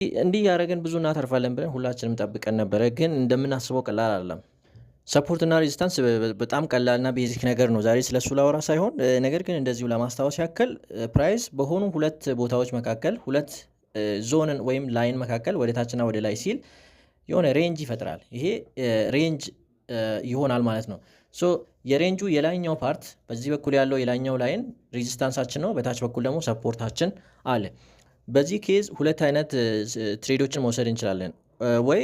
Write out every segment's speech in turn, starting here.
እንዲህ ያደረገን ብዙ እናተርፋለን ብለን ሁላችንም ጠብቀን ነበረ፣ ግን እንደምናስበው ቀላል አይደለም። ሰፖርት እና ሬዚስታንስ በጣም ቀላልና ቤዚክ ነገር ነው። ዛሬ ስለሱ ላወራ ሳይሆን ነገር ግን እንደዚሁ ለማስታወስ ያክል ፕራይስ በሆኑ ሁለት ቦታዎች መካከል ሁለት ዞንን ወይም ላይን መካከል ወደ ታችና ወደ ላይ ሲል የሆነ ሬንጅ ይፈጥራል። ይሄ ሬንጅ ይሆናል ማለት ነው። ሶ የሬንጁ የላይኛው ፓርት በዚህ በኩል ያለው የላይኛው ላይን ሬዚስታንሳችን ነው፣ በታች በኩል ደግሞ ሰፖርታችን አለ። በዚህ ኬዝ ሁለት አይነት ትሬዶችን መውሰድ እንችላለን። ወይ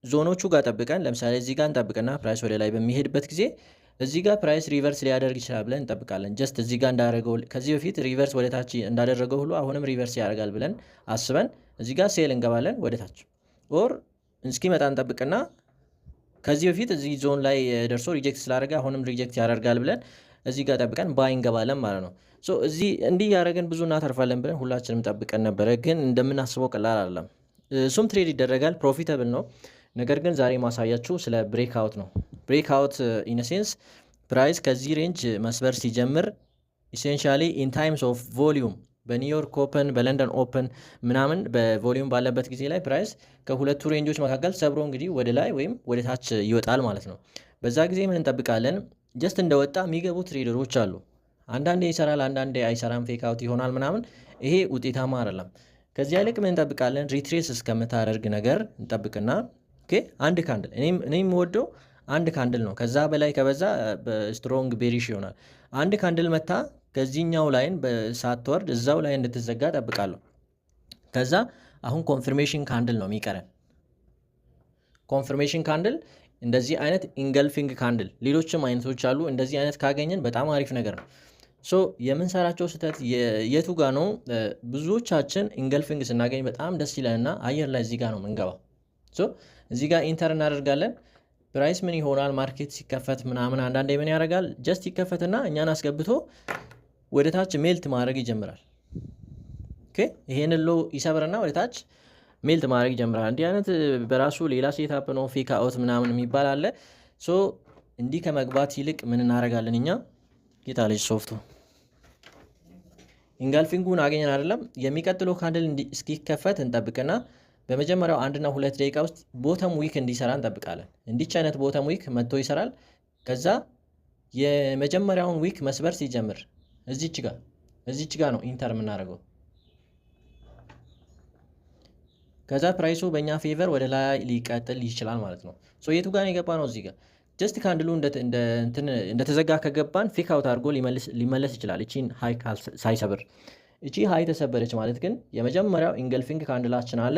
ዞኖቹ ጋር ጠብቀን ለምሳሌ እዚህ ጋር እንጠብቅና ፕራይስ ወደ ላይ በሚሄድበት ጊዜ እዚህ ጋር ፕራይስ ሪቨርስ ሊያደርግ ይችላል ብለን እንጠብቃለን። ጀስት እዚህ ጋር እንዳደረገው ከዚህ በፊት ሪቨርስ ወደ ታች እንዳደረገው ሁሉ አሁንም ሪቨርስ ያደርጋል ብለን አስበን እዚህ ጋር ሴል እንገባለን ወደ ታች። ኦር እስኪመጣ እንጠብቅና ከዚህ በፊት እዚህ ዞን ላይ ደርሶ ሪጀክት ስላደረገ አሁንም ሪጀክት ያደርጋል ብለን እዚህ ጋር ጠብቀን ባይ እንገባለን ማለት ነው። ሶ እዚህ እንዲህ ያደረገን ብዙ እናተርፋለን ብለን ሁላችንም ጠብቀን ነበረ፣ ግን እንደምናስበው ቀላል አይደለም። እሱም ትሬድ ይደረጋል፣ ፕሮፊተብል ነው። ነገር ግን ዛሬ ማሳያችሁ ስለ ብሬክአውት ነው። ብሬክአውት ኢንሴንስ ፕራይስ ከዚህ ሬንጅ መስበር ሲጀምር ኢሴንሻሊ ኢን ታይምስ ኦፍ ቮሊዩም በኒውዮርክ ኦፕን በለንደን ኦፕን ምናምን በቮሊዩም ባለበት ጊዜ ላይ ፕራይስ ከሁለቱ ሬንጆች መካከል ሰብሮ እንግዲህ ወደ ላይ ወይም ወደ ታች ይወጣል ማለት ነው። በዛ ጊዜ ምን እንጠብቃለን? ጀስት እንደወጣ የሚገቡ ትሬደሮች አሉ። አንዳንዴ ይሰራል፣ አንዳንዴ አይሰራም፣ ፌክ አውት ይሆናል ምናምን። ይሄ ውጤታማ አይደለም። ከዚያ ይልቅ ምን እንጠብቃለን? ሪትሬስ እስከምታደርግ ነገር እንጠብቅና አንድ ካንድል እኔም የምወደው አንድ ካንድል ነው። ከዛ በላይ ከበዛ በስትሮንግ ቤሪሽ ይሆናል። አንድ ካንድል መታ ከዚህኛው ላይን ሳትወርድ እዛው ላይ እንድትዘጋ ጠብቃለሁ። ከዛ አሁን ኮንፊርሜሽን ካንድል ነው የሚቀረን። ኮንፊርሜሽን ካንድል እንደዚህ አይነት ኢንገልፊንግ ካንድል፣ ሌሎችም አይነቶች አሉ። እንደዚህ አይነት ካገኘን በጣም አሪፍ ነገር ነው። ሶ የምንሰራቸው ስህተት የቱ ጋ ነው? ብዙዎቻችን ኢንገልፊንግ ስናገኝ በጣም ደስ ይለንና አየር ላይ እዚህ ጋ ነው ምንገባው። ሶ እዚህ ጋር ኢንተር እናደርጋለን። ፕራይስ ምን ይሆናል? ማርኬት ሲከፈት ምናምን አንዳንዴ ምን ያደርጋል? ጀስት ይከፈትና እኛን አስገብቶ ወደ ታች ሜልት ማድረግ ይጀምራል። ይሄን ሎ ይሰብርና ወደ ታች ሜልት ማድረግ ይጀምራል። እንዲህ አይነት በራሱ ሌላ ሴታፕ ነው፣ ፌክ አውት ምናምን የሚባል አለ። ሶ እንዲህ ከመግባት ይልቅ ምን እናደርጋለን እኛ? ጌታለች ሶፍቱ ኢንጋልፊንጉን አገኘን አይደለም። የሚቀጥለው ካንድል እስኪከፈት እንጠብቅና በመጀመሪያው 1 እና 2 ደቂቃ ውስጥ ቦተም ዊክ እንዲሰራ እንጠብቃለን። እንዲች አይነት ቦተም ዊክ መጥቶ ይሰራል። ከዛ የመጀመሪያውን ዊክ መስበር ሲጀምር እዚች ጋር ነው ኢንተር የምናደርገው። ከዛ ፕራይሱ በእኛ ፌቨር ወደ ላይ ሊቀጥል ይችላል ማለት ነው። ሶ የቱ ጋር የገባ ነው? እዚህ ጋር ጀስት ካንድሉ እንደተዘጋ ከገባን ፌክ አውት አድርጎ ሊመለስ ይችላል። እቺን ሃይ ሳይሰብር እቺ ሃይ ተሰበረች ማለት ግን የመጀመሪያው ኢንገልፊንግ ካንድላችን አለ።